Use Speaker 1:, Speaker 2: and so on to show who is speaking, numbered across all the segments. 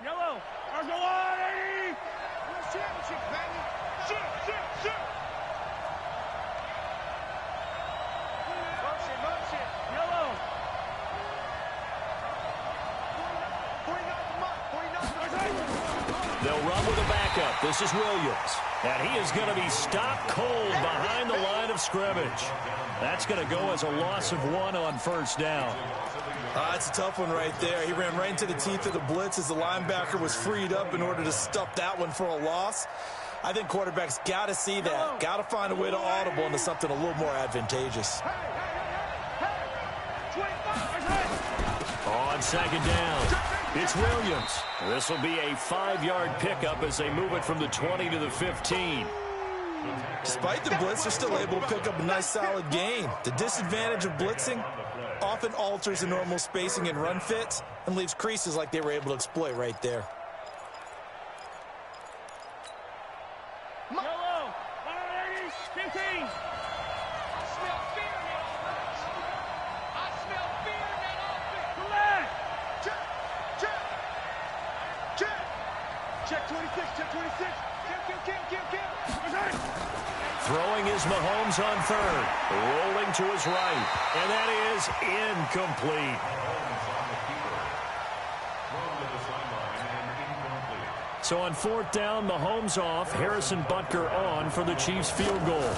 Speaker 1: Yellow. Ours go on, 80. Championship, baby. Shoot. Motion. Yellow. 49.
Speaker 2: They'll run with a backup. This is Williams. And he is going to be stopped cold behind the line of scrimmage. That's going to go as a loss of 1 on first down.
Speaker 3: That's a tough one right there. He ran right into the teeth of the blitz as the linebacker was freed up in order to stop that one for a loss. I think quarterbacks got to see that. Got to find a way to audible into something a little more advantageous.
Speaker 2: On second down, it's Williams. This will be a 5-yard pickup as they move it from the 20 to the 15.
Speaker 3: Despite the blitz, they're still able to pick up a nice, solid gain. The disadvantage of blitzing often alters the normal spacing and run fits and leaves creases like they were able to exploit right there.
Speaker 1: Yellow. 15. I smell fear in that offense. I smell fear in that offense. Relax. Check 26. Check 26. Kill.
Speaker 2: Throwing is Mahomes on third. Rolling to his right. And that is incomplete. So on fourth down, Mahomes off. Harrison Butker on for the Chiefs field goal.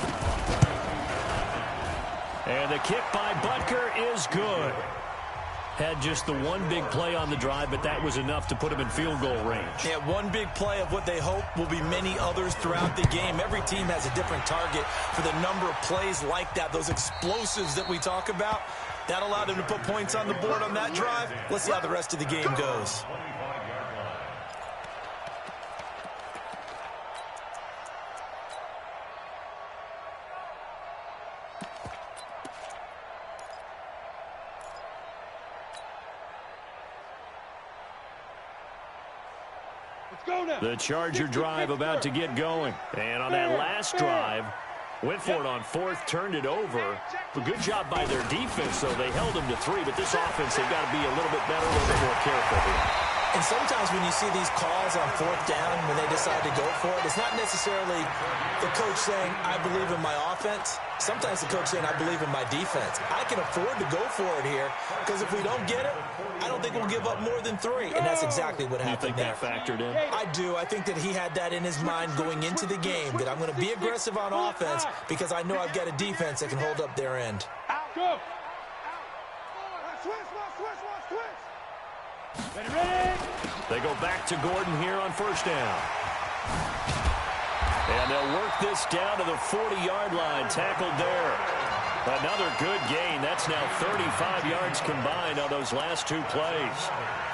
Speaker 2: And the kick by Butker is good. Had just the one big play on the drive, but that was enough to put him in field goal range.
Speaker 3: Yeah, one big play of what they hope will be many others throughout the game. Every team has a different target for the number of plays like that, those explosives that we talk about. That allowed them to put points on the board on that drive. Let's see how the rest of the game goes.
Speaker 2: The Charger drive about to get going. And on that last drive, went for it on fourth, turned it over. A good job by their defense, though. They held them to 3, but this offense, they've got to be a little bit better, a little bit more careful here.
Speaker 3: And sometimes when you see these calls on fourth down, when they decide to go for it, it's not necessarily the coach saying, I believe in my offense. Sometimes the coach saying, I believe in my defense. I can afford to go for it here because if we don't get it, I don't think we'll give up more than 3. And that's exactly what happened there.
Speaker 2: You think that factored in?
Speaker 3: I do. I think that he had that in his mind going into the game, that I'm going to be aggressive on offense because I know I've got a defense that can hold up their end.
Speaker 1: Go. Ready.
Speaker 2: They go back to Gordon here on first down. And they'll work this down to the 40-yard line. Tackled there. Another good gain. That's now 35 yards combined on those last 2 plays.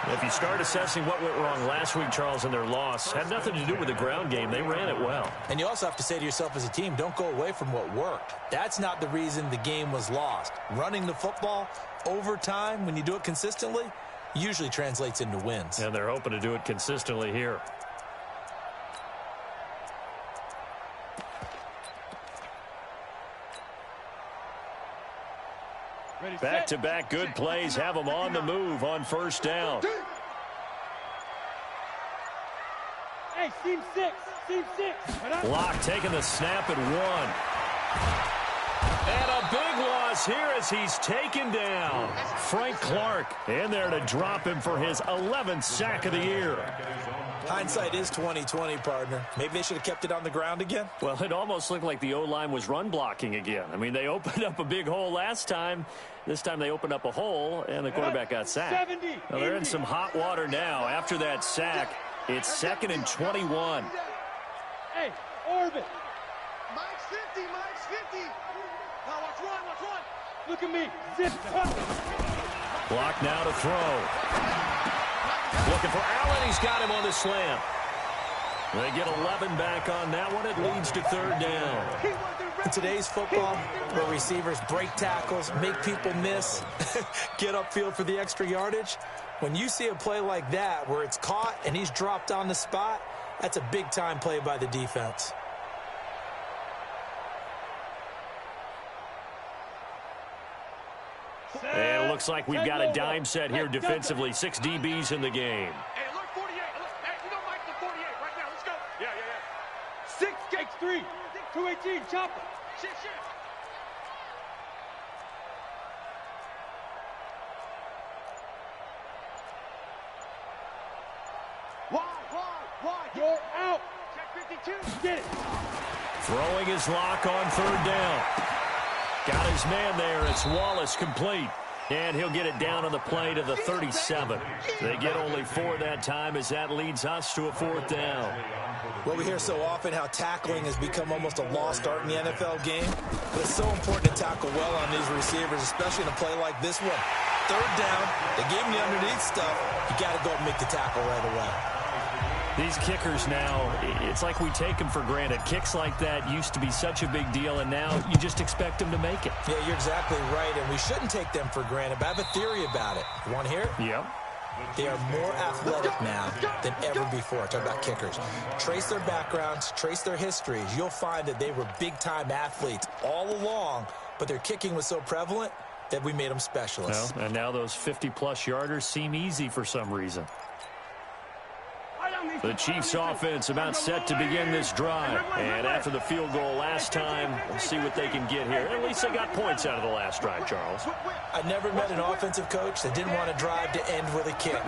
Speaker 2: If you start assessing what went wrong last week, Charles, in their loss, had nothing to do with the ground game. They ran it well.
Speaker 3: And you also have to say to yourself as a team, don't go away from what worked. That's not the reason the game was lost. Running the football over time, when you do it consistently, usually translates into wins.
Speaker 2: And they're hoping to do it consistently here. Back-to-back good plays have them on the move on first down.
Speaker 1: Hey, team 6.
Speaker 2: Locke taking the snap at 1. And a big loss here as he's taken down. Frank Clark in there to drop him for his 11th sack of the year.
Speaker 3: Hindsight is 20/20, partner. Maybe they should have kept it on the ground again.
Speaker 2: Well, it almost looked like the O-line was run blocking again. I mean, they opened up a big hole last time. This time they opened up a hole, and the quarterback got sacked. Well, they're in some hot water now. After that sack, it's 2nd and 21.
Speaker 1: Hey, orbit. Mike's 50. Now watch one. Look at me. Zip.
Speaker 2: Block now to throw. Looking for Allen. He's got him on the slant. They get 11 back on that one. It leads to 3rd down.
Speaker 3: In today's football, where receivers break tackles, make people miss, get upfield for the extra yardage, when you see a play like that where it's caught and he's dropped on the spot, that's a big-time play by the defense.
Speaker 2: And it looks like we've got a dime set here defensively. 6 DBs in the game.
Speaker 1: Hey, alert 48. 3, 218, chopper. Shit. Wide. You're out. Check 52. Get it.
Speaker 2: Throwing his lock on third down. Got his man there. It's Wallace complete. And he'll get it down on the play to the 37. They get only 4 that time as that leads us to a 4th down.
Speaker 3: Well, we hear so often how tackling has become almost a lost art in the NFL game. But it's so important to tackle well on these receivers, especially in a play like this one. Third down, they gave him the underneath stuff. You got to go and make the tackle right away.
Speaker 2: These kickers now, it's like we take them for granted. Kicks like that used to be such a big deal, and now you just expect them to make it.
Speaker 3: Yeah, you're exactly right, and we shouldn't take them for granted. But I have a theory about it. You want to hear it?
Speaker 2: Yep.
Speaker 3: They are more athletic now than ever before. Talk about kickers. Trace their backgrounds, trace their histories. You'll find that they were big-time athletes all along, but their kicking was so prevalent that we made them specialists.
Speaker 2: Well, and now those 50-plus yarders seem easy for some reason. The Chiefs offense about set to begin this drive. And after the field goal last time, we'll see what they can get here. At least they got points out of the last drive, Charles.
Speaker 3: I never met an offensive coach that didn't want to drive to end with a kick.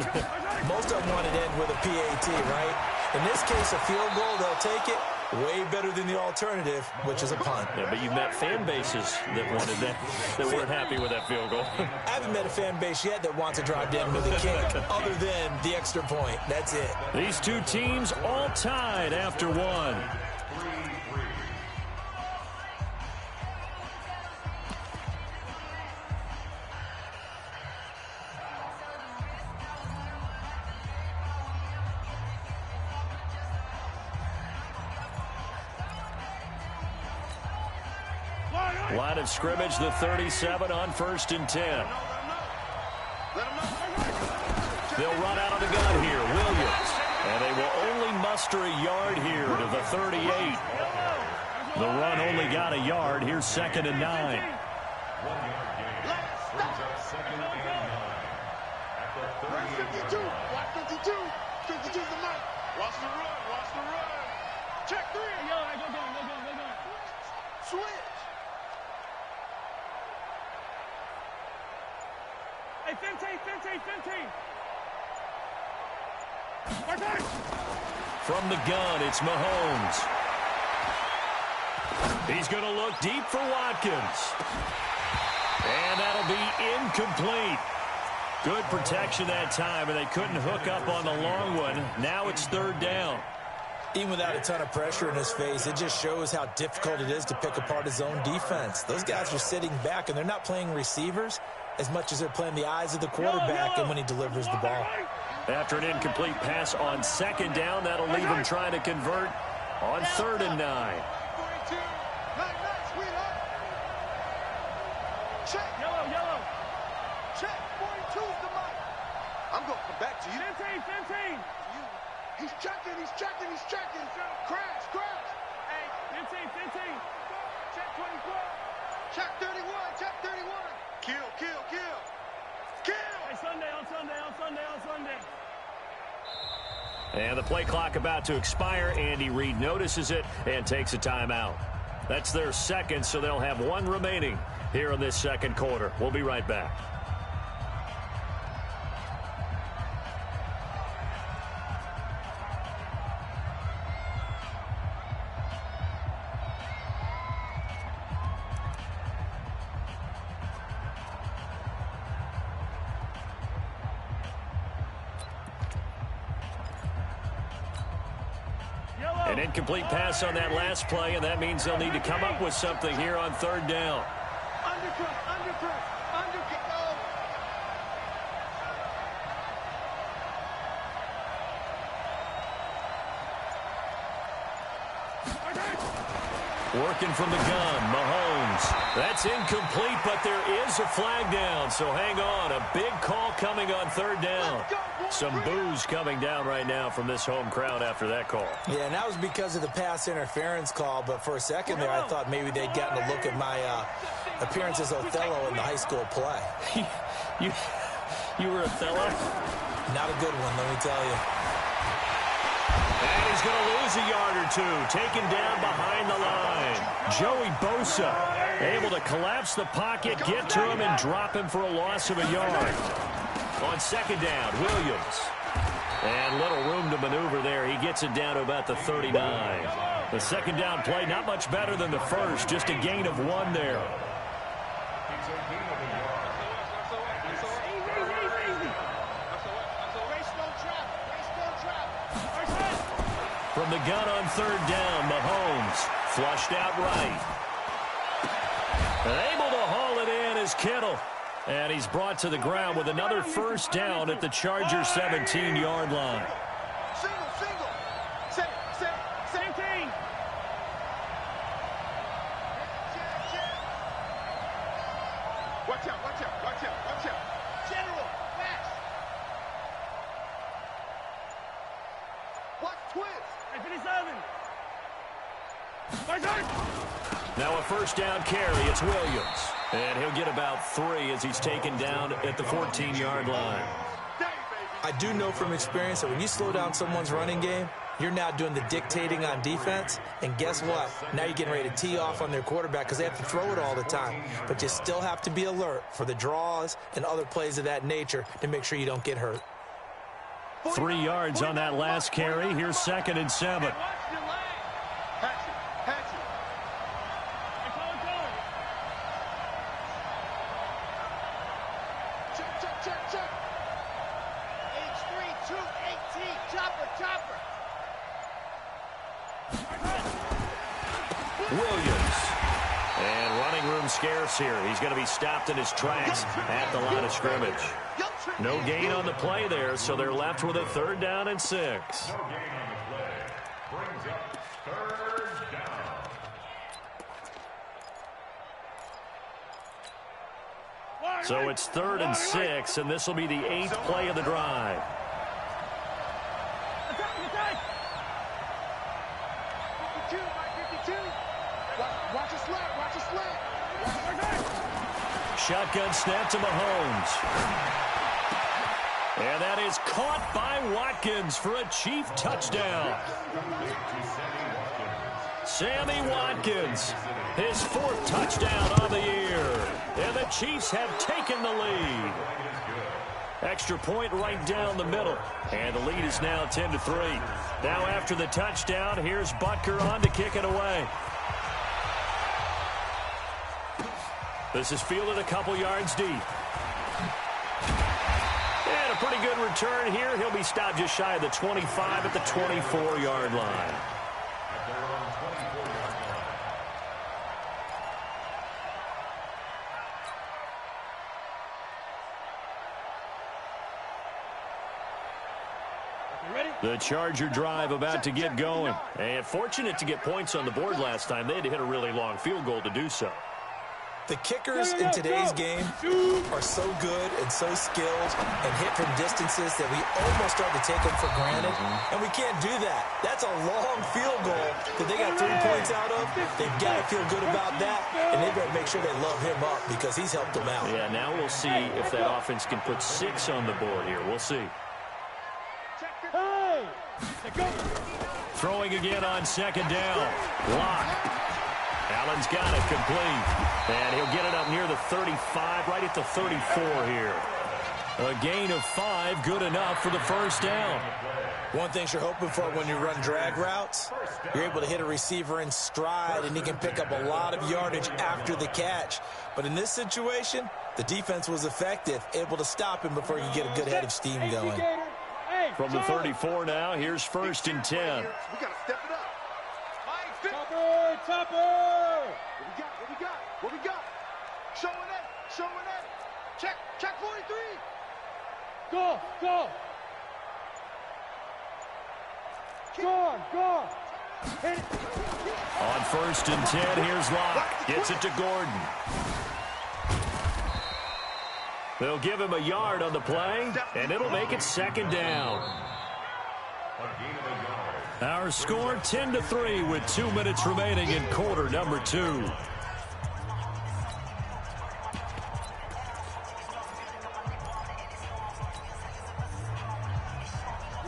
Speaker 3: Most of them wanted to end with a PAT, right? In this case, a field goal, they'll take it. Way better than the alternative, which is a punt.
Speaker 2: Yeah, but you've met fan bases that wanted that weren't happy with that field goal.
Speaker 3: I haven't met a fan base yet that wants to drive to end with a kick, other than the extra point. That's it.
Speaker 2: These two teams all tied after one. Line of scrimmage, the 37 on 1st and 10. They'll run out of the gun here. Williams. And they will only muster a yard here to the 38. The run only got a yard. Here's 2nd and 9.
Speaker 1: Watch 52. 52's the mark. Watch the run. Check 3. Yo, go. Switch. Hey, 15.
Speaker 2: From the gun, it's Mahomes. He's going to look deep for Watkins. And that'll be incomplete. Good protection that time, and they couldn't hook up on the long one. Now it's 3rd down.
Speaker 3: Even without a ton of pressure in his face, it just shows how difficult it is to pick apart his own defense. Those guys are sitting back, and they're not playing receivers as much as they're playing the eyes of the quarterback and when he delivers the ball.
Speaker 2: After an incomplete pass on 2nd down, that'll leave him trying to convert on 3rd and 9.
Speaker 1: Check. Yellow. Check. 42's the mark. I'm going to come back to you. 15. He's checking. Crash. Hey, 15. Check 24. Check 31. Kill. Hey, Sunday.
Speaker 2: And the play clock about to expire. Andy Reid notices it and takes a timeout. That's their 2nd, so they'll have 1 remaining here in this 2nd quarter. We'll be right back. An incomplete pass on that last play, and that means they'll need to come up with something here on 3rd down.
Speaker 1: Undercut.
Speaker 2: Working from the gun, Mahomes. That's incomplete, but there is a flag down, so hang on. A big call coming on 3rd down. Some boos coming down right now from this home crowd after that call.
Speaker 3: Yeah, and that was because of the pass interference call, but for a second there, I thought maybe they'd gotten a look at my appearance as Othello in the high school play.
Speaker 2: You were Othello?
Speaker 3: Not a good one, let me tell you.
Speaker 2: And he's going to lose a yard or two, taken down behind the line. Joey Bosa able to collapse the pocket, get to him, and drop him for a loss of a yard. On second down, Williams. And little room to maneuver there. He gets it down to about the 39. The second down play, not much better than the first, just a gain of 1 there. From the gun on third down, Mahomes flushed out right. And able to haul it in is Kittle. And he's brought to the ground with another first down at the Chargers' 17-yard line.
Speaker 1: Single. Same team. Watch out. General, fast. Watch twist. 57.
Speaker 2: Now a first down carry. It's Williams. And he'll get about 3 as he's taken down at the 14-yard line.
Speaker 3: I do know from experience that when you slow down someone's running game, you're now doing the dictating on defense. And guess what? Now you're getting ready to tee off on their quarterback because they have to throw it all the time. But you still have to be alert for the draws and other plays of that nature to make sure you don't get hurt.
Speaker 2: 3 yards on that last carry. Here's 2nd and 7. Williams. And running room scarce here. He's going to be stopped in his tracks at the line of scrimmage. No gain on the play there, so they're left with a 3rd down and 6. So it's 3rd and 6, and this will be the 8th play of the drive. Shotgun snap to Mahomes. And that is caught by Watkins for a Chief touchdown. Sammy Watkins, his 4th touchdown of the year. And the Chiefs have taken the lead. Extra point right down the middle. And the lead is now 10-3. Now after the touchdown, here's Butker on to kick it away. This is fielded a couple yards deep. And a pretty good return here. He'll be stopped just shy of the 25 at the 24-yard line. The Charger drive about to get going. And fortunate to get points on the board last time. They had to hit a really long field goal to do so.
Speaker 3: The kickers in today's game are so good and so skilled and hit from distances that we almost start to take them for granted. And we can't do that. That's a long field goal that they got 3 points out of. They've got to feel good about that, and they better make sure they love him up because he's helped them out.
Speaker 2: Yeah, now we'll see if that offense can put 6 on the board here. We'll see. Throwing again on 2nd down. Lock. Allen's got it complete. And he'll get it up near the 35, right at the 34 here. A gain of 5, good enough for the first down.
Speaker 3: One thing you're hoping for when you run drag routes, you're able to hit a receiver in stride, and he can pick up a lot of yardage after the catch. But in this situation, the defense was effective, able to stop him before you get a good head of steam going.
Speaker 2: From the 34 now, here's 1st and 10.
Speaker 1: We got to step it up.
Speaker 4: Topper!
Speaker 1: What we got? Showing it. Check 43.
Speaker 4: Go! Hit it.
Speaker 2: On 1st and 10, here's Locke. Gets it to Gordon. They'll give him a yard on the play, and it'll make it 2nd down. Our score 10-3 with 2 minutes remaining in quarter number 2.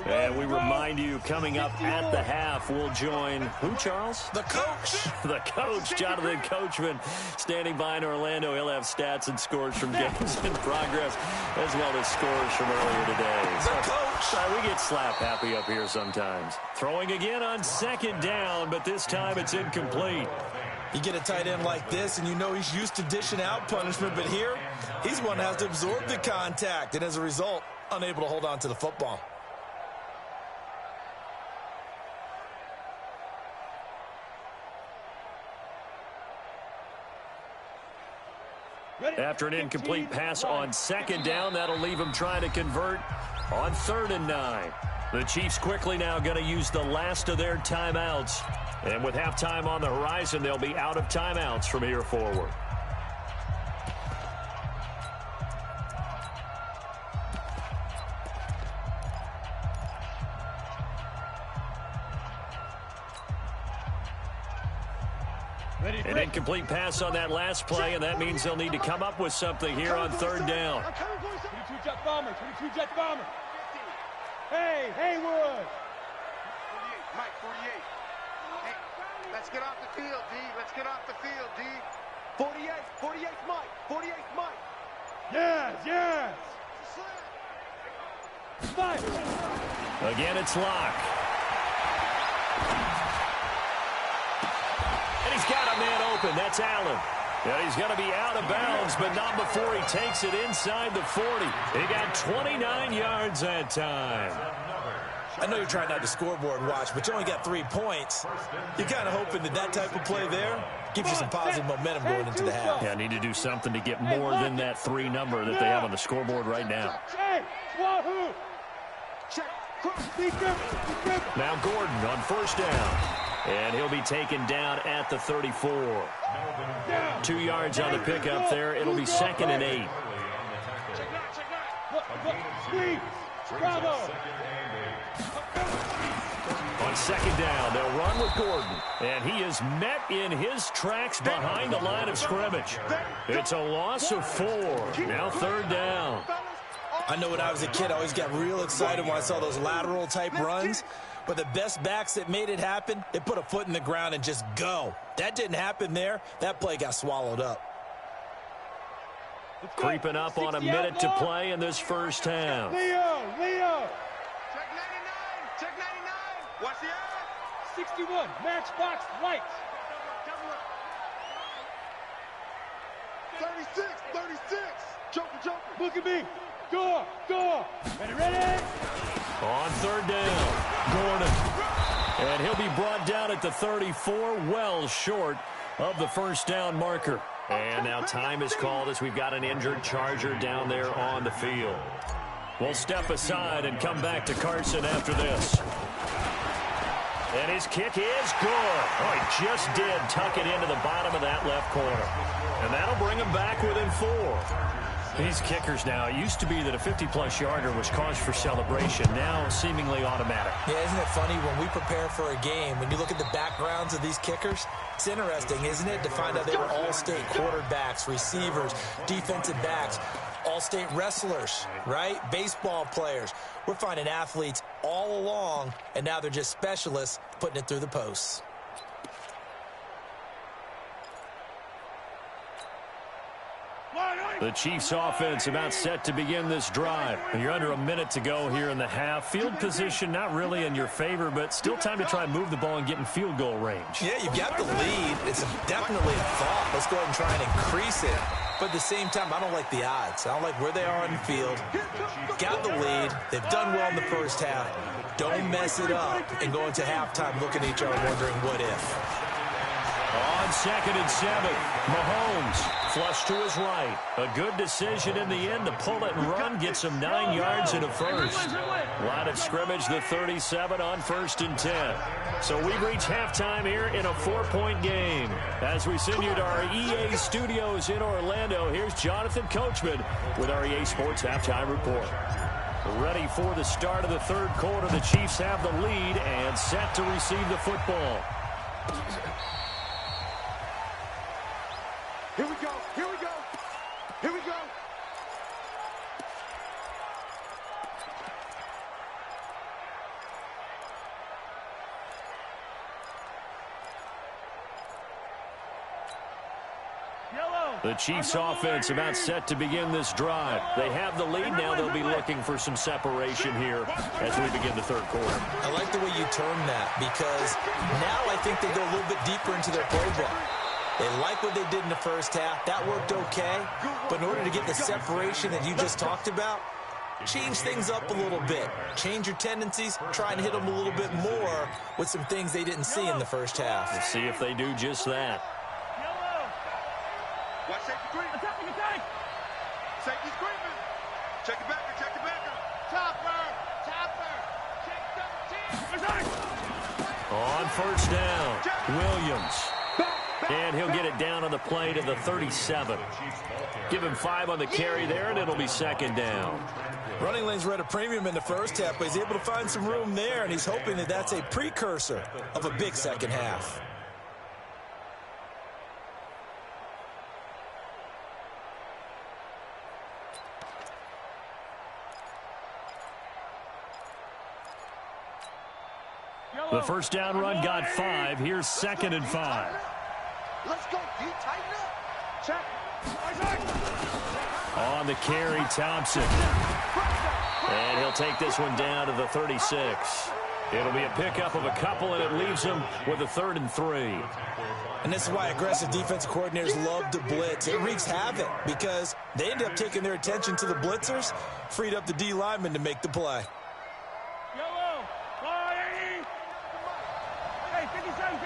Speaker 2: And we remind you, coming up at the half, we'll join who, Charles?
Speaker 3: The coach.
Speaker 2: The coach, Jonathan Coachman, standing by in Orlando. He'll have stats and scores from games in progress, as well as scores from earlier today.
Speaker 3: The coach.
Speaker 2: We get slap happy up here sometimes. Throwing again on second down, but this time it's incomplete.
Speaker 3: You get a tight end like this, and you know he's used to dishing out punishment, but here, he's one that has to absorb the contact, and as a result, unable to hold on to the football.
Speaker 2: After an incomplete pass on second down, that'll leave him trying to convert on 3rd and 9. The Chiefs quickly now going to use the last of their timeouts. And with halftime on the horizon, they'll be out of timeouts from here forward. An incomplete pass on that last play, and that means they'll need to come up with something here on 3rd down.
Speaker 4: 22 jet bomber, 22 jet bomber. Hey, Haywood.
Speaker 5: 48, Mike, 48. Hey, let's get off the field, D. Let's get off the field, D. 48, Mike. 48, Mike.
Speaker 4: Yes. Five.
Speaker 2: Again, it's Locke. And he's got a man open. That's Allen. And he's going to be out of bounds, but not before he takes it inside the 40. He got 29 yards that time.
Speaker 3: I know you're trying not to scoreboard watch, but you only got 3 points. You're kind of hoping that type of play there gives you some positive momentum going into the half.
Speaker 2: Yeah, need to do something to get more than that 3 number that they have on the scoreboard right now.
Speaker 4: Hey, Wahoo.
Speaker 2: Now Gordon on 1st down. And he'll be taken down at the 34. 2 yards on the pickup there. It'll be 2nd and 8.
Speaker 4: Bravo.
Speaker 2: On 2nd down, they'll run with Gordon. And he is met in his tracks behind the line of scrimmage. It's a loss of 4. Now 3rd down.
Speaker 3: I know when I was a kid, I always got real excited when I saw those lateral type runs. But the best backs that made it happen, they put a foot in the ground and just go. That didn't happen there. That play got swallowed up.
Speaker 2: Creeping up on a minute to play in this first half.
Speaker 4: Leo.
Speaker 5: Check 99. What's the ad?
Speaker 4: 61, matchbox lights.
Speaker 5: 36. Joker.
Speaker 4: Look at me. Go. Ready?
Speaker 2: On 3rd down, Gordon. And he'll be brought down at the 34, well short of the 1st down marker. And now time is called as we've got an injured Charger down there on the field. We'll step aside and come back to Carson after this. And his kick is good. Oh, he just did tuck it into the bottom of that left corner. And that'll bring him back within 4. These kickers now, it used to be that a 50-plus yarder was cause for celebration. Now, seemingly automatic.
Speaker 3: Yeah, isn't it funny when we prepare for a game, when you look at the backgrounds of these kickers, it's interesting, isn't it, to find out they were all-state quarterbacks, receivers, defensive backs, all-state wrestlers, right? Baseball players. We're finding athletes all along, and now they're just specialists putting it through the posts.
Speaker 2: The Chiefs offense about set to begin this drive. You're under a minute to go here in the half. Field position not really in your favor, but still time to try and move the ball and get in field goal range.
Speaker 3: Yeah, you've got the lead. It's definitely a thought. Let's go ahead and try and increase it. But at the same time, I don't like the odds. I don't like where they are on the field. Got the lead. They've done well in the first half. Don't mess it up and go into halftime looking at each other wondering what if.
Speaker 2: On 2nd and 7, Mahomes flush to his right. A good decision in the end to pull it and run, gets him 9 yards in a first. Line of scrimmage, the 37 on 1st and 10. So we reach halftime here in a 4-point game. As we send you to our EA studios in Orlando, here's Jonathan Coachman with our EA Sports Halftime Report. Ready for the start of the 3rd quarter. The Chiefs have the lead and set to receive the football.
Speaker 5: Here we go.
Speaker 2: The Chiefs offense about set to begin this drive. They have the lead now. They'll be looking for some separation here as we begin the third quarter.
Speaker 3: I like the way you term that because now I think they go a little bit deeper into their playbook. They like what they did in the first half. That worked okay. But in order to get the separation that you just talked about, change things up a little bit. Change your tendencies. Try and hit them a little bit more with some things they didn't see in the first half.
Speaker 2: Let's see if they do just that.
Speaker 5: Watch safety creep.
Speaker 1: Attack!
Speaker 5: Safety's creeping. Check it back. Check it back.
Speaker 1: Chopper! Check 13!
Speaker 2: On first down, Williams. And he'll get it down on the play to the 37. Give him 5 on the carry there, and it'll be second down.
Speaker 3: Running lanes were at a premium in the first half, but he's able to find some room there, and he's hoping that that's a precursor of a big second half.
Speaker 2: The first down run got 5. Here's 2nd and 5.
Speaker 5: Let's go, D. Tighten up. Check.
Speaker 2: On the carry, Thompson. And he'll take this one down to the 36. It'll be a pickup of a couple, and it leaves him with a 3rd and 3.
Speaker 3: And this is why aggressive defensive coordinators love to blitz. It wreaks havoc because they end up taking their attention to the blitzers, freed up the D lineman to make the play.
Speaker 1: Yellow! Hey, 57!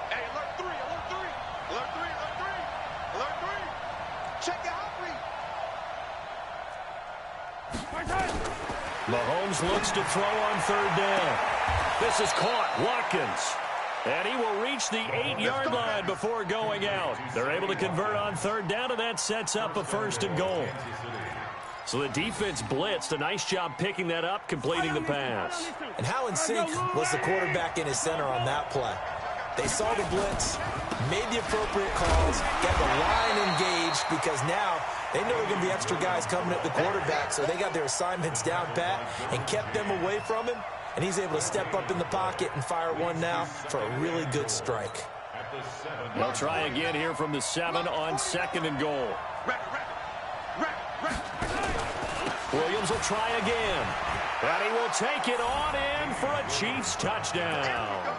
Speaker 5: Hey, alert 3. Alert 3. Check it out,
Speaker 2: Mahomes looks to throw on 3rd down. This is caught. Watkins. And he will reach the 8-yard line before going out. They're able to convert on 3rd down, and that sets up a 1st and goal. So the defense blitzed. A nice job picking that up, completing the pass.
Speaker 3: And how in sync was the quarterback in his center on that play? They saw the blitz, made the appropriate calls, got the line engaged because now they know there are going to be extra guys coming at the quarterback, so they got their assignments down pat and kept them away from him, and he's able to step up in the pocket and fire one now for a really good strike.
Speaker 2: They'll try again here from the 7 on 2nd and goal. Williams will try again. And he will take it on in for a Chiefs touchdown.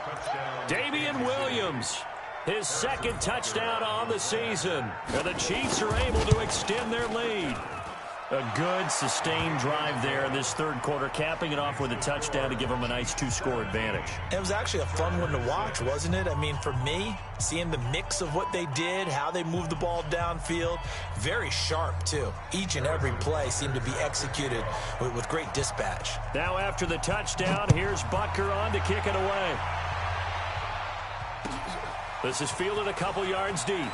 Speaker 2: Damian Williams, his 2nd touchdown on the season. And the Chiefs are able to extend their lead. A good, sustained drive there in this 3rd quarter, capping it off with a touchdown to give them a nice 2-score advantage.
Speaker 3: It was actually a fun one to watch, wasn't it? I mean, for me, seeing the mix of what they did, how they moved the ball downfield, very sharp, too. Each and every play seemed to be executed with great dispatch.
Speaker 2: Now after the touchdown, here's Butker on to kick it away. This is fielded a couple yards deep.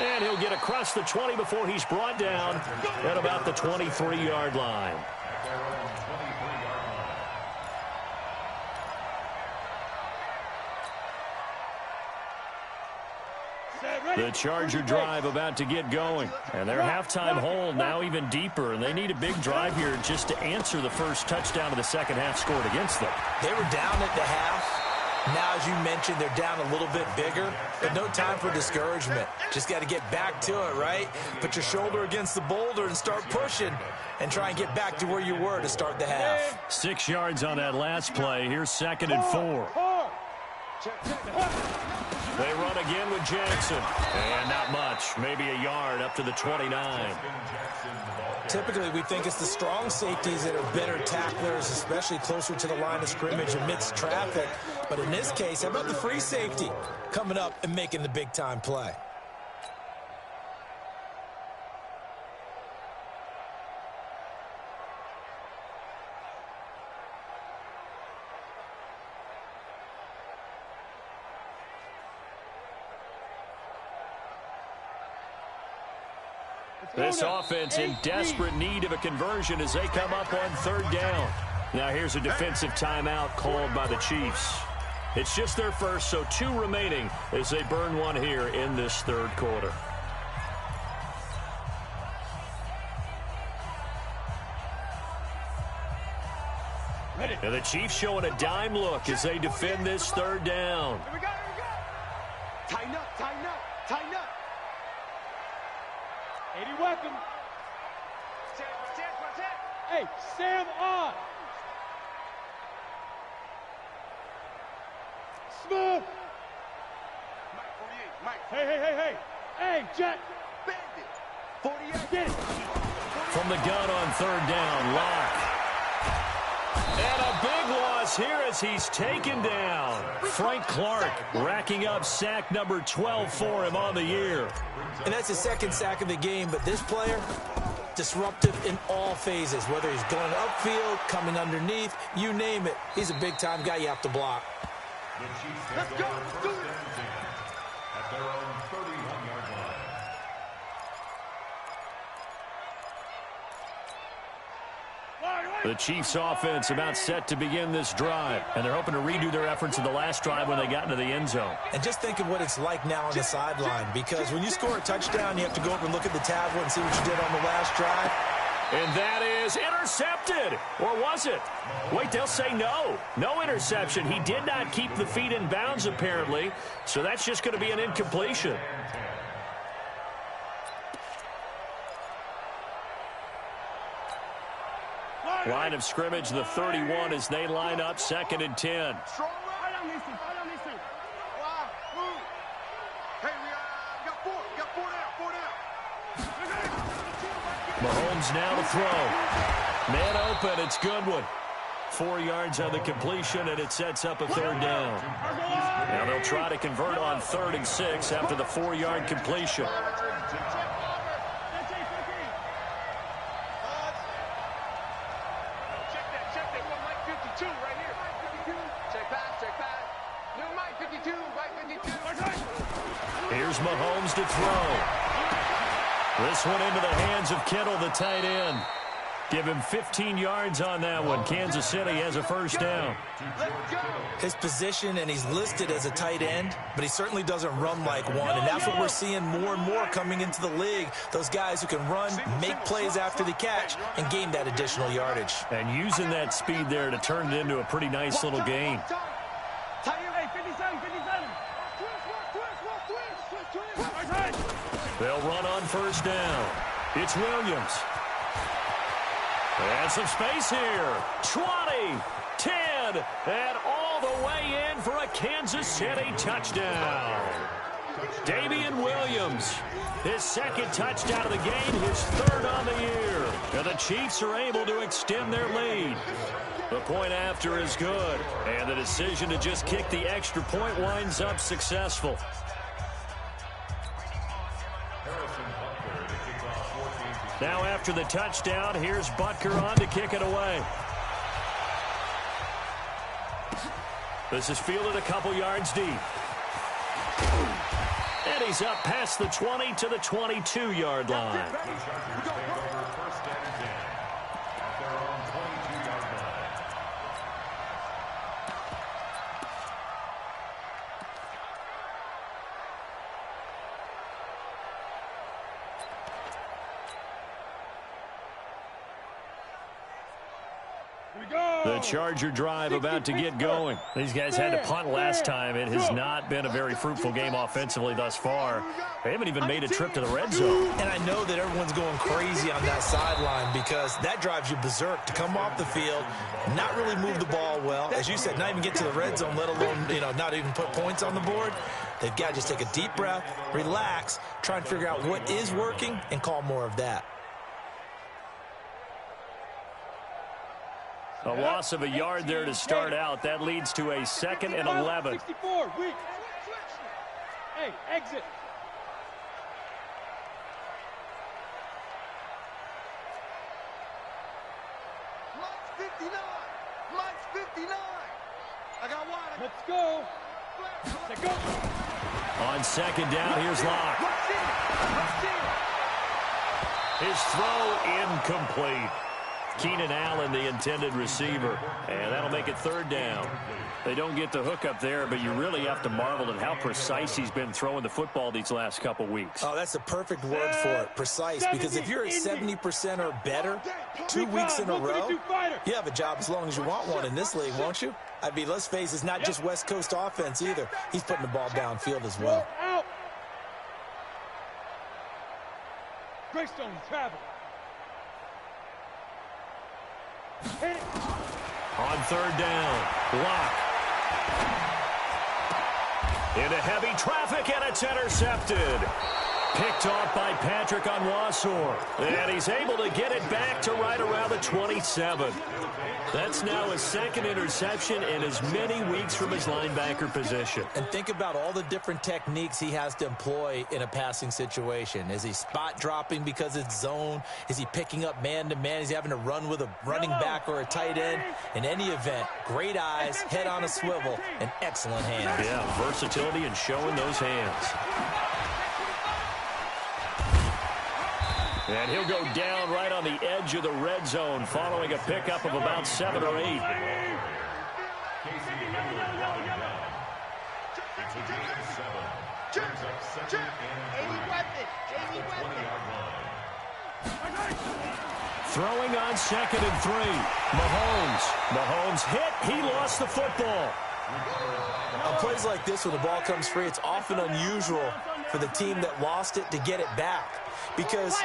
Speaker 2: And he'll get across the 20 before he's brought down at about the 23-yard line. The Charger drive about to get going. And their halftime hole now even deeper. And they need a big drive here just to answer the first touchdown of the second half scored against them.
Speaker 3: They were down at the half. Now, as you mentioned, they're down a little bit bigger, but no time for discouragement. Just got to get back to it, right? Put your shoulder against the boulder and start pushing and try and get back to where you were to start the half.
Speaker 2: 6 yards on that last play. Here's 2nd and 4. They run again with Jackson. And not much. Maybe a yard up to the 29.
Speaker 3: Typically, we think it's the strong safeties that are better tacklers, especially closer to the line of scrimmage amidst traffic. But in this case, how about the free safety coming up and making the big-time play?
Speaker 2: This offense in desperate need of a conversion as they come up on 3rd down. Now here's a defensive timeout called by the Chiefs. It's just their first, so 2 remaining as they burn one here in this 3rd quarter. And the Chiefs showing a dime look as they defend this third down.
Speaker 5: Here we go, here we go. Tighten up, tighten up, tighten up.
Speaker 4: 80 weapon. Hey, Sam on. Smooth.
Speaker 5: Mike, 48, Mike.
Speaker 4: Hey. Hey, Jet.
Speaker 5: Bandit. 48.
Speaker 4: Get it.
Speaker 2: From the gun on third down, Locke. And a big loss here as he's taken down. Frank Clark racking up sack number 12 for him on the year.
Speaker 3: And that's his second sack of the game, but this player, disruptive in all phases, whether he's going upfield, coming underneath, you name it. He's a big-time guy you have to block.
Speaker 5: Let's go, let's do it.
Speaker 6: At their own 31-yard line.
Speaker 2: The Chiefs offense about set to begin this drive, and they're hoping to redo their efforts in the last drive when they got into the end zone.
Speaker 3: And just think of what it's like now on the sideline, because when you score a touchdown, you have to go over and look at the tablet and see what you did on the last drive.
Speaker 2: And that is intercepted. Or was it? Wait, they'll say no. No interception. He did not keep the feet in bounds, apparently, so that's just going to be an incompletion. Line of scrimmage, the 31, as they line up, 2nd and 10.
Speaker 5: Strong right on these two. Wow. Move. Hey, we got four. We got four down.
Speaker 2: Mahomes now to throw. Man open, it's Goodwin. 4 yards on the completion, and it sets up a third down. Now they'll try to convert on 3rd and 6 after the 4-yard completion. Here's Mahomes to throw. This one into the hands of Kittle, the tight end. Give him 15 yards on that one. Kansas City has a first down.
Speaker 3: His position, and he's listed as a tight end, but he certainly doesn't run like one, and that's what we're seeing more and more coming into the league. Those guys who can run, make plays after the catch, and gain that additional yardage. And
Speaker 2: using that speed there to turn it into a pretty nice little gain. They'll run on first down. It's Williams. And some space here. 20, 10, and all the way in for a Kansas City touchdown. Damian Williams, his 2nd touchdown of the game, his 3rd on the year. And the Chiefs are able to extend their lead. The point after is good, and the decision to just kick the extra point winds up successful. Now after the touchdown, here's Butker on to kick it away. This is fielded a couple yards deep. And he's up past the 20 to the 22-yard line. The Charger drive about to get going. These guys had to punt last time. It has not been a very fruitful game offensively thus far. They haven't even made a trip to the red zone.
Speaker 3: And I know that everyone's going crazy on that sideline because that drives you berserk to come off the field, not really move the ball well. As you said, not even get to the red zone, let alone, not even put points on the board. They've got to just take a deep breath, relax, try and figure out what is working, and call more of that.
Speaker 2: A loss of a yard there to start out. That leads to a 2nd and 11.
Speaker 4: 64, weak. Hey, exit.
Speaker 5: Mike's 59. Mike's 59. I got one.
Speaker 4: Let's go. Let's go.
Speaker 2: On 2nd down, here's Locke. His throw incomplete. Keenan Allen, the intended receiver. And that'll make it third down. They don't get the hook up there, but you really have to marvel at how precise he's been throwing the football these last couple weeks.
Speaker 3: Oh, that's the perfect word for it, precise. Because if you're at 70% or better 2 weeks in a row, you have a job as long as you want one in this league, won't you? I mean, let's face it, it's not just West Coast offense either. He's putting the ball downfield as well.
Speaker 4: Greystone travel.
Speaker 2: On third down, Locke. Into heavy traffic, and it's intercepted. Picked off by Patrick Onwuasor. And he's able to get it back to right around the 27. That's now his second interception in as many weeks from his linebacker position.
Speaker 3: And think about all the different techniques he has to employ in a passing situation. Is he spot dropping because it's zone? Is he picking up man-to-man? Is he having to run with a running back or a tight end? In any event, great eyes, head on a swivel, and excellent hands.
Speaker 2: Yeah, versatility and showing those hands. And he'll go down right on the edge of the red zone following a pickup of about 7 or 8.
Speaker 6: It's a gain of 7. Brings up second and 20-yard line.
Speaker 2: Throwing on 2nd and 3. Mahomes hit. He lost the football.
Speaker 3: On plays like this where the ball comes free, it's often unusual for the team that lost it to get it back. Because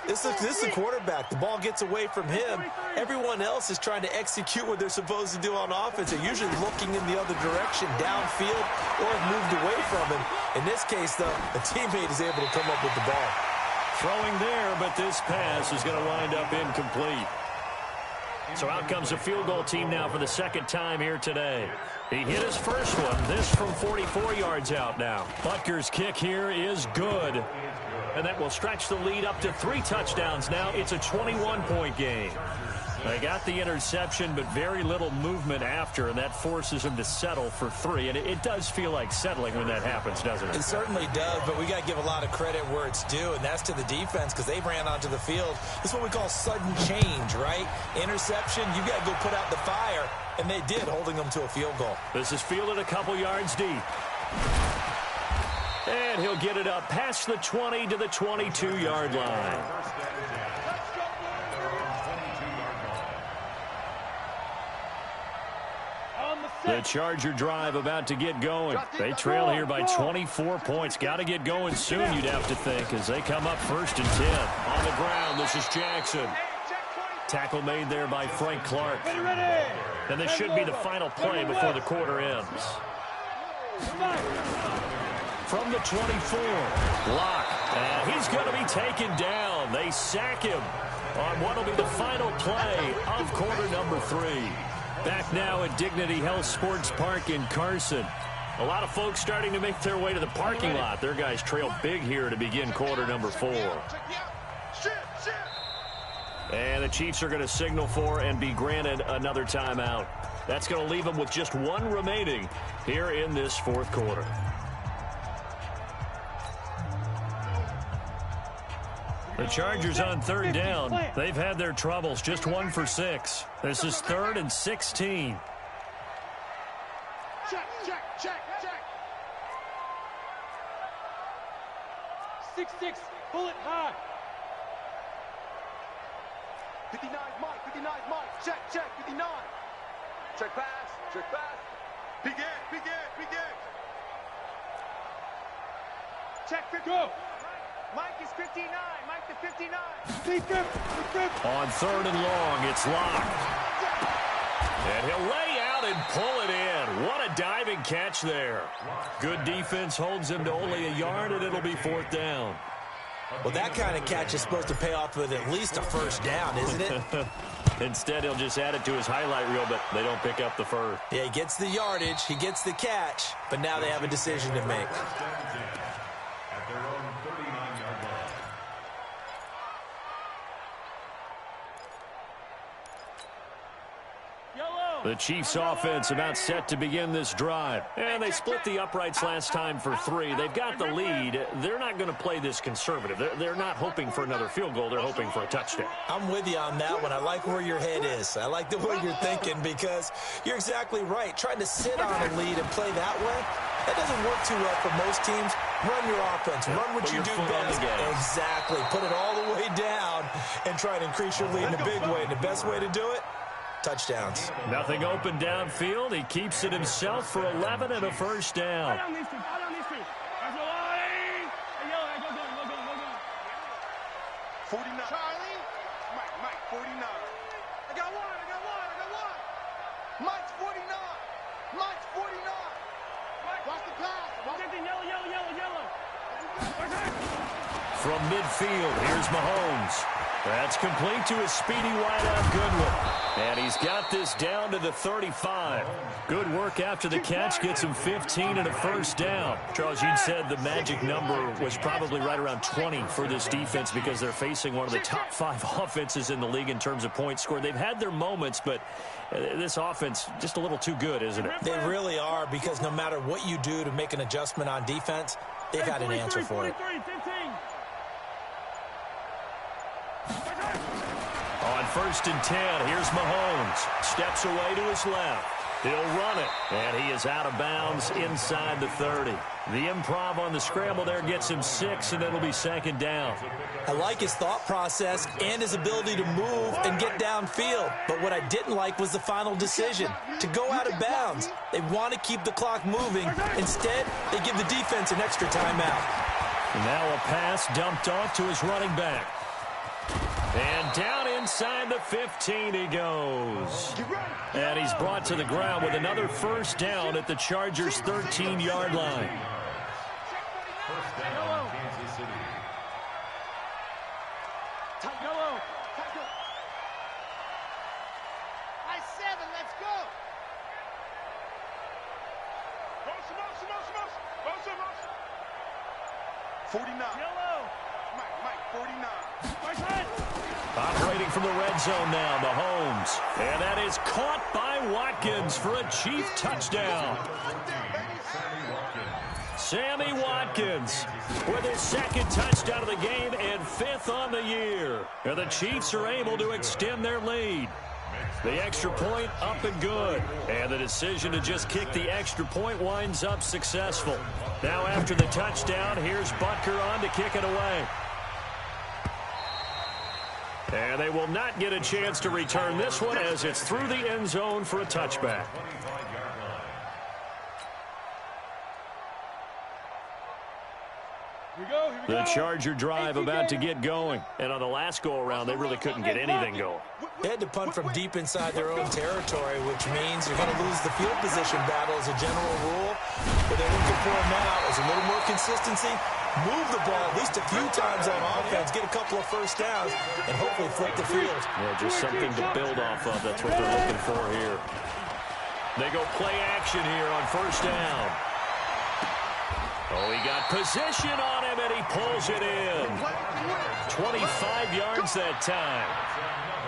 Speaker 3: this is a quarterback. The ball gets away from him. Everyone else is trying to execute what they're supposed to do on offense. They're usually looking in the other direction, downfield, or have moved away from him. In this case, though, a teammate is able to come up with the ball.
Speaker 2: Throwing there, but this pass is going to wind up incomplete. So out comes a field goal team now for the second time here today. He hit his first one, this from 44 yards out now. Butker's kick here is good. And that will stretch the lead up to 3 touchdowns now. It's a 21-point game. They got the interception, but very little movement after, and that forces him to settle for 3. And it does feel like settling when that happens, doesn't it?
Speaker 3: It certainly does, but we got to give a lot of credit where it's due, and that's to the defense because they ran onto the field. This is what we call sudden change, right? Interception, you got to go put out the fire, and they did, holding them to a field goal.
Speaker 2: This is fielded a couple yards deep. And he'll get it up past the 20 to the 22-yard line. The Charger drive about to get going. They trail here by 24 points. Got to get going soon, you'd have to think, as they come up 1st and 10. On the ground, this is Jackson. Tackle made there by Frank Clark. And this should be the final play before the quarter ends. From the 24, Locke. And he's going to be taken down. They sack him on what will be the final play of quarter number 3. Back now at Dignity Health Sports Park in Carson. A lot of folks starting to make their way to the parking lot. Their guys trail big here to begin quarter number 4. And the Chiefs are going to signal for and be granted another timeout. That's going to leave them with just 1 remaining here in this 4th quarter. The Chargers on 3rd down. They've had their troubles. Just 1 for 6. This is 3rd and 16.
Speaker 5: Check.
Speaker 4: 6-6, pull it high.
Speaker 5: 59 Mike. Check, 59. Check pass. Begin. Check 50.
Speaker 4: Go.
Speaker 5: Mike is 59. Mike to 59.
Speaker 2: On 3rd and long, it's Locke. And he'll lay out and pull it in. What a diving catch there. Good defense holds him to only a yard, and it'll be 4th down.
Speaker 3: Well, that kind of catch is supposed to pay off with at least a 1st down, isn't it?
Speaker 2: Instead, he'll just add it to his highlight reel, but they don't pick up the first.
Speaker 3: Yeah, he gets the yardage, he gets the catch, but now they have a decision to make.
Speaker 6: At their own 39-yard line.
Speaker 2: The Chiefs offense about set to begin this drive. And they split the uprights last time for 3. They've got the lead. They're not going to play this conservative. They're not hoping for another field goal. They're hoping for a touchdown.
Speaker 3: I'm with you on that one. I like where your head is. I like the way you're thinking because you're exactly right. Trying to sit on a lead and play that way, that doesn't work too well for most teams. Run your offense. Run what you do best. Exactly. Put it all the way down and try to increase your lead in a big way. And the best way to do it, touchdowns.
Speaker 2: Nothing open downfield. He keeps it himself for 11 and a first down.
Speaker 5: 49. Charlie. Mike, 49. I got one. Mike's 49. Mike's 49. Watch the pass. Yellow.
Speaker 2: From midfield, here's Mahomes. That's complete to his speedy wideout Goodwin. And he's got this down to the 35. Good work after the catch. Gets him 15 and a first down. Charles, you said the magic number was probably right around 20 for this defense because they're facing one of the top 5 offenses in the league in terms of points scored. They've had their moments, but this offense just a little too good, isn't it?
Speaker 3: They really are because no matter what you do to make an adjustment on defense, they've had an answer for it.
Speaker 1: 15.
Speaker 2: On 1st and 10, here's Mahomes. Steps away to his left. He'll run it, and he is out of bounds inside the 30. The improv on the scramble there gets him 6, and it'll be 2nd down.
Speaker 3: I like his thought process and his ability to move and get downfield. But what I didn't like was the final decision, to go out of bounds. They want to keep the clock moving. Instead, they give the defense an extra timeout.
Speaker 2: And now a pass dumped off to his running back. And down inside the 15 he goes. And he's brought to the ground with another first down at the Chargers' 13-yard line.
Speaker 6: First down, Kansas City.
Speaker 5: Yellow. I 7, let's go. 49. Mike, 49.
Speaker 2: Operating from the red zone now, Mahomes. And that is caught by Watkins for a Chief touchdown. Sammy Watkins with his 2nd touchdown of the game and 5th on the year. And the Chiefs are able to extend their lead. The extra point up and good. And the decision to just kick the extra point winds up successful. Now after the touchdown, here's Butker on to kick it away. And they will not get a chance to return this one as it's through the end zone for a touchback. The Charger drive about to get going. And on the last go-around, they really couldn't get anything going.
Speaker 3: They had to punt from deep inside their own territory, which means you're going to lose the field position battle as a general rule. What they're looking for now is a little more consistency, move the ball at least a few times on offense, get a couple of first downs, and hopefully flip the field.
Speaker 2: Yeah, just something to build off of. That's what they're looking for here. They go play action here on first down. Oh, he got position on him, and he pulls it in. 25 yards that time.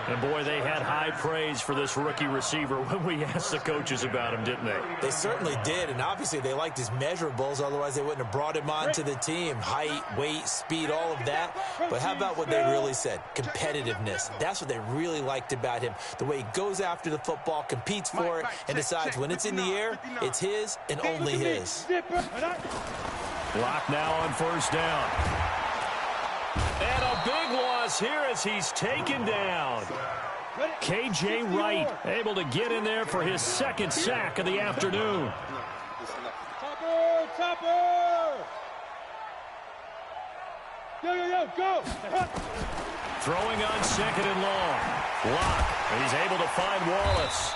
Speaker 2: And, boy, they had high praise for this rookie receiver when we asked the coaches about him, didn't they?
Speaker 3: They certainly did, and obviously they liked his measurables. Otherwise, they wouldn't have brought him onto the team. Height, weight, speed, all of that. But how about what they really said? Competitiveness. That's what they really liked about him. The way he goes after the football, competes for it, and decides when it's in the air, it's his and only his.
Speaker 2: Block now on first down. And a big loss here as he's taken down. K.J. Wright able to get in there for his 2nd sack of the afternoon.
Speaker 4: Topper! Go!
Speaker 2: Throwing on 2nd and long. Lock, and he's able to find Wallace.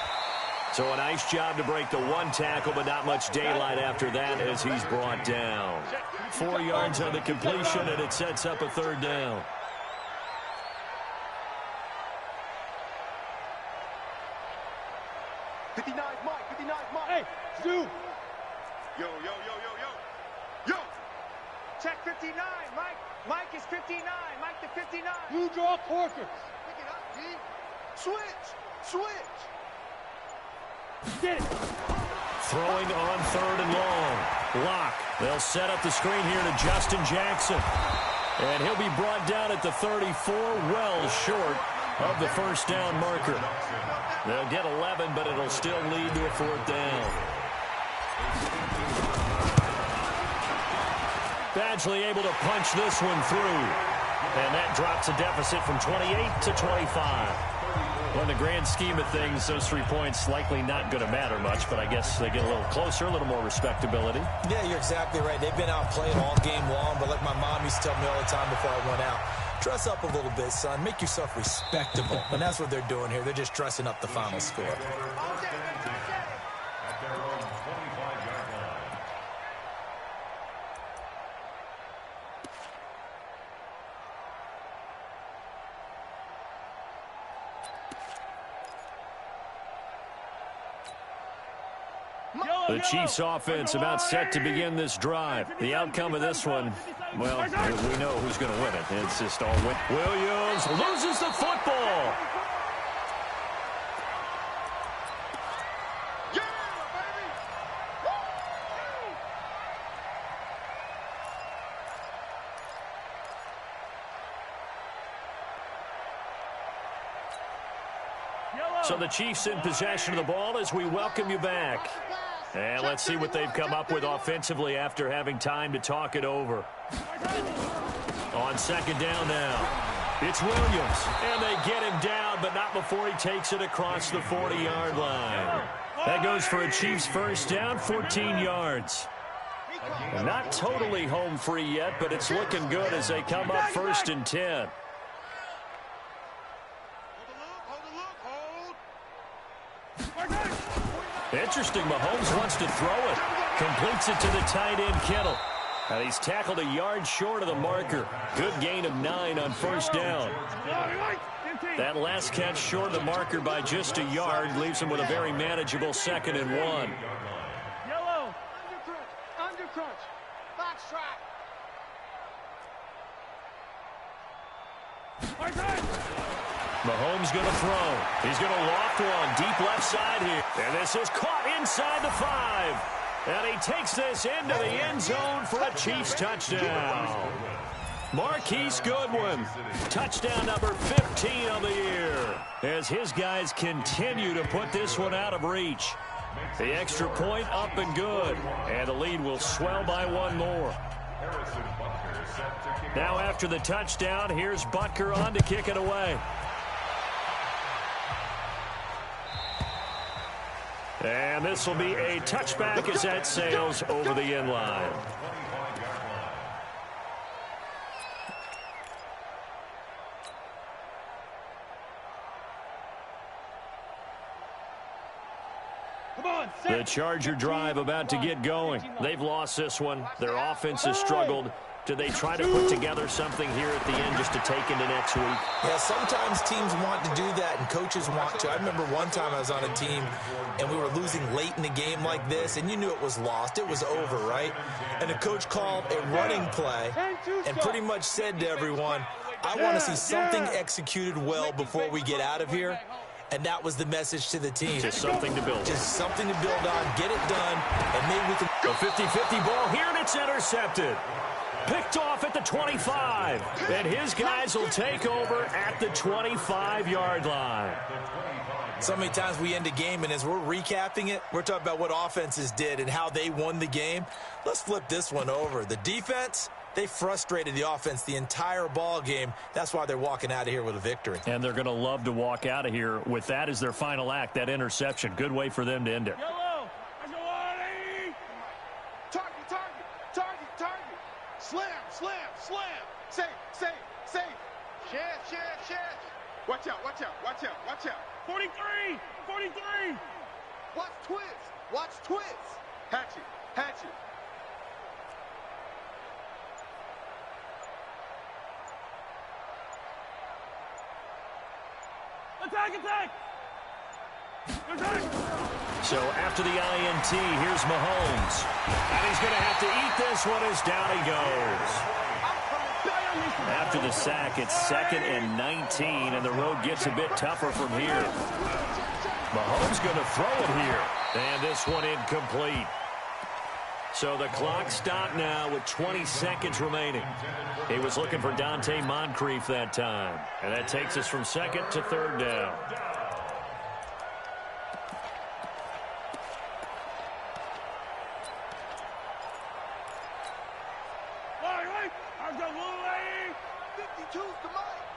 Speaker 2: So a nice job to break the 1 tackle, but not much daylight after that as he's brought down. 4 yards on the completion, and it sets up a 3rd down.
Speaker 4: Hey, Stu!
Speaker 5: Yo! Check 59, Mike. Mike is 59. Mike to 59.
Speaker 4: You draw Corker.
Speaker 5: Pick it up, D. Switch.
Speaker 4: Get it.
Speaker 2: Throwing on 3rd and long. Lock. They'll set up the screen here to Justin Jackson. And he'll be brought down at the 34, well short of the first down marker. They'll get 11, but it'll still lead to a 4th down. Badgley able to punch this one through. And that drops a deficit from 28 to 25. Well, in the grand scheme of things, those 3 points likely not going to matter much, but I guess they get a little closer, a little more respectability.
Speaker 3: Yeah, you're exactly right. They've been outplayed all game long, but like my mom used to tell me all the time before I went out, dress up a little bit, son. Make yourself respectable. And that's what they're doing here. They're just dressing up the final score.
Speaker 6: At their own 25-yard line.
Speaker 2: The Chiefs offense about set to begin this drive. The outcome of this one, well, we know who's going to win it. It's just all win. Williams loses the football. So the Chiefs in possession of the ball as we welcome you back. And let's see what they've come up with offensively after having time to talk it over. On 2nd down now, it's Williams. And they get him down, but not before he takes it across the 40-yard line. That goes for a Chiefs first down, 14 yards. Not totally home free yet, but it's looking good as they come up 1st and 10. Interesting, Mahomes wants to throw it. Completes it to the tight end, Kittle. And he's tackled a yard short of the marker. Good gain of 9 on 1st down. That last catch short of the marker by just a yard leaves him with a very manageable 2nd and 1.
Speaker 4: Yellow. Under crunch. Box track.
Speaker 2: Mahomes going to throw. He's going to loft one deep left side here. And this is caught inside the 5. And he takes this into the end zone for a Chiefs touchdown. Marquise Goodwin, touchdown number 15 of the year, as his guys continue to put this one out of reach. The extra point up and good, and the lead will swell by 1 more. Now after the touchdown, here's Butker on to kick it away. And this will be a touchback as that sails over the end line. The Charger drive about to get going. They've lost this one. Their offense has struggled. Do they try to put together something here at the end just to take into next week?
Speaker 3: Yeah, sometimes teams want to do that and coaches want to. I remember one time I was on a team and we were losing late in the game like this, and you knew it was lost. It was over, right? And the coach called a running play and pretty much said to everyone, I want to see something executed well before we get out of here. And that was the message to the team.
Speaker 2: Just something to build on.
Speaker 3: Just something to build on, get it done, and maybe we can...
Speaker 2: A 50-50 ball here, and it's intercepted. Picked off at the 25. And his guys will take over at the 25-yard line.
Speaker 3: So many times we end a game, and as we're recapping it, we're talking about what offenses did and how they won the game. Let's flip this one over. The defense, they frustrated the offense the entire ball game. That's why they're walking out of here with a victory.
Speaker 2: And they're going to love to walk out of here with that as their final act, that interception. Good way for them to end it.
Speaker 4: Yellow.
Speaker 5: Target, target, target, target. Slam, slam, slam. Say. Share. Watch out.
Speaker 4: 43.
Speaker 5: Watch twist. Hatchet.
Speaker 4: Attack.
Speaker 2: So after the INT, here's Mahomes. And he's going to have to eat this one as down he goes. After the sack, it's 2nd and 19, and the road gets a bit tougher from here. Mahomes going to throw it here, and this one incomplete. So the clock stopped now with 20 seconds remaining. He was looking for Dante Moncrief that time, and that takes us from 2nd to 3rd down.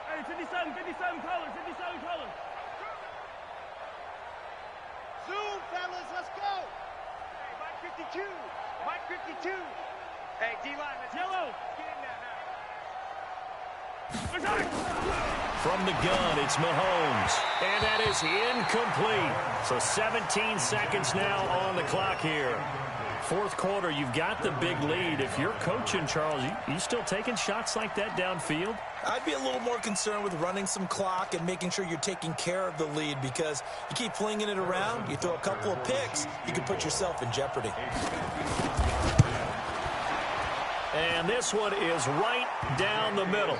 Speaker 4: Hey, 57 colors, 57 colors.
Speaker 5: Zoom, fellas, let's go. Hey, Mike 52. Mike 52. Hey, D-line, let's
Speaker 4: Yellow.
Speaker 5: get in there now.
Speaker 2: From the gun, it's Mahomes. And that is incomplete. So 17 seconds now on the clock here. 4th quarter, you've got the big lead. If you're coaching, Charles, you still taking shots like that downfield?
Speaker 3: I'd be a little more concerned with running some clock and making sure you're taking care of the lead, because you keep flinging it around, you throw a couple of picks, you can put yourself in jeopardy.
Speaker 2: And this one is right down the middle.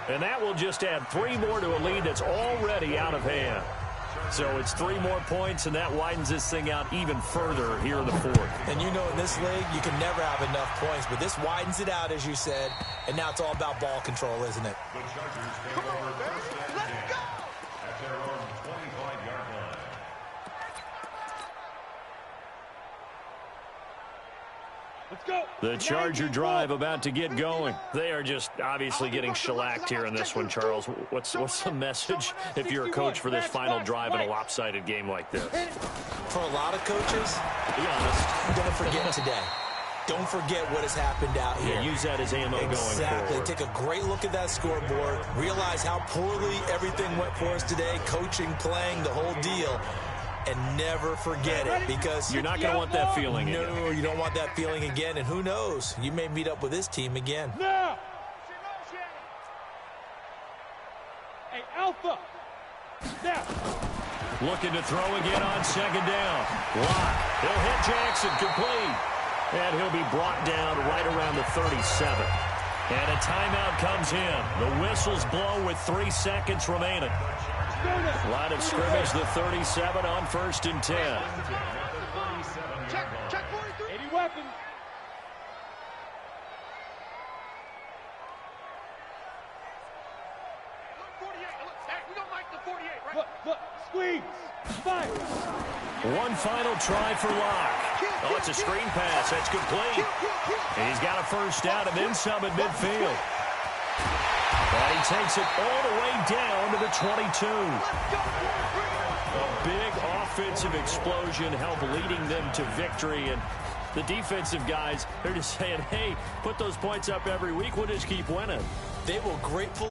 Speaker 2: And that will just add 3 more to a lead that's already out of hand. So it's 3 more points, and that widens this thing out even further here in the 4th.
Speaker 3: And you know, in this league, you can never have enough points, but this widens it out, as you said, and now it's all about ball control, isn't it?
Speaker 6: The Chargers take over first and 10 at their own 25-yard line.
Speaker 4: Let's go.
Speaker 2: The Charger drive about to get going. They are just obviously getting shellacked here in this one, Charles. What's the message if you're a coach for this final drive in a lopsided game like this?
Speaker 3: For a lot of coaches,
Speaker 2: Be honest.
Speaker 3: don't forget today. Don't forget what has happened out here.
Speaker 2: Yeah, use that as ammo going
Speaker 3: Exactly.
Speaker 2: forward.
Speaker 3: Take a great look at that scoreboard. Realize how poorly everything went for us today. Coaching, playing, the whole deal. And never forget it, because
Speaker 2: You're not going to want that feeling again.
Speaker 3: no, you don't want that feeling again. And who knows? You may meet up with this team again.
Speaker 4: Now. Hey, Alpha. Now.
Speaker 2: Looking to throw again on 2nd down. Lott. He'll hit Jackson complete. And he'll be brought down right around the 37. And a timeout comes in. The whistles blow with 3 seconds remaining. Line of scrimmage, the 37 on 1st and 10.
Speaker 5: Check 43.
Speaker 4: 80 weapons.
Speaker 5: Look, 48. Look, hey, we don't like the 48, right?
Speaker 4: Look, squeeze. Fire.
Speaker 2: One final try for Locke. Oh, it's a screen pass. That's complete. And he's got a 1st down and then some at midfield. And he takes it all the way down to the 22. A big offensive explosion helped leading them to victory. And the defensive guys, they're just saying, hey, put those points up every week. We'll just keep winning.
Speaker 3: They will gratefully